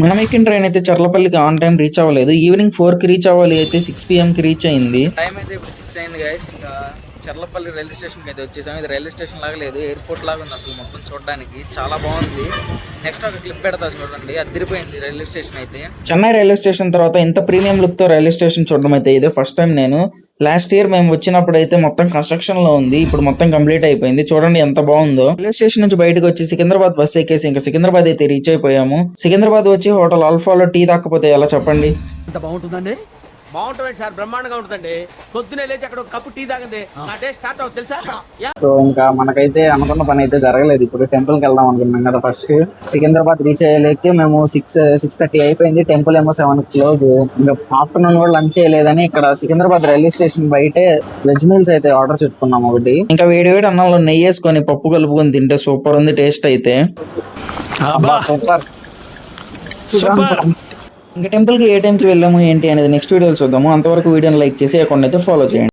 మనం ఎక్కిన ట్రైన్ అయితే చర్లపల్లికి ఆన్ టైం రీచ్ అవ్వలేదు. ఈవినింగ్ 4కి రీచ్ అవ్వాలి, అయితే 6 PM రీచ్ అయింది. టైం అయితే ఇప్పుడు 6 అయింది గైస్. ఇంకా చర్లపల్లి రైల్వే స్టేషన్కి అయితే వచ్చేసాం. ఇది రైల్వే స్టేషన్ లాగా లేదు, ఎయిర్పోర్ట్ లాగా ఉంది అసలు మొత్తం చూడడానికి. చాలా బాగుంది. నెక్స్ట్ ఒక క్లిప్ పెడతా చూడండి, అదిరిపోయింది రైల్వే స్టేషన్ అయితే. చెన్నై రైల్వే స్టేషన్ తర్వాత ఇంత ప్రీమియం లుక్ తో రైల్వే స్టేషన్ చూడడం అయితే ఇదే ఫస్ట్ టైం. నేను లాస్ట్ ఇయర్ మేము వచ్చినప్పుడు అయితే మొత్తం కన్స్ట్రక్షన్ లో ఉంది, ఇప్పుడు మొత్తం కంప్లీట్ అయిపోయింది. చూడండి ఎంత బాగుందో. రైల్వే స్టేషన్ నుంచి బయటకు వచ్చి సికింద్రాబాద్ బస్ ఎక్కేసి ఇంకా సికింద్రాబాద్ అయితే రీచ్ అయిపోయాము. సికింద్రాబాద్ వచ్చి హోటల్ ఆల్ఫాలో టీ తాకపోతే ఎలా చెప్పండి? అంత బాగుంటుందండి. బాగుంటుంది సార్, బ్రహ్మాండంగా ఉంటుందండి. పొద్దునే లేచి అక్కడ ఒక కప్పు టీ తాగింది నా డే స్టార్ట్ అవుతుంది తెలుసా. సో ఇంకా మనకైతే అనుకున్న పని అయితే జరగలేదు. ఇప్పుడు టెంపుల్ కి వెళ్దాం అనుకున్నాం కదా. ఫస్ట్ సికింద్రాబాద్ రీచ్ అయ్యేలేకే మేము 6:30 అయిపోయింది. టెంపుల్ ఏమో 7 క్లోజ్. ఇంకా ఆఫ్టర్నూన్ కూడా లంచ్ చేయలేదని ఇక్కడ సికింద్రాబాద్ రైల్వే స్టేషన్ బయటే వెజ్ మీల్స్ అయితే ఆర్డర్ చెప్పుకున్నాం ఒకటి. ఇంకా వేడి వేడి అన్నంలో నెయ్యి వేసుకొని పప్పు కలుపుకొని తింటే సూపర్ ఉంది టేస్ట్ అయితే. ఇంకా టెంపుల్ కి ఏ టైంకి వెళ్ళాము ఏంటి అనేది నెక్స్ట్ వీడియోలో చూద్దాము. అంతవరకు వీడియోని లైక్ చేసి అకౌంట్ అయితే ఫాలో చేయండి.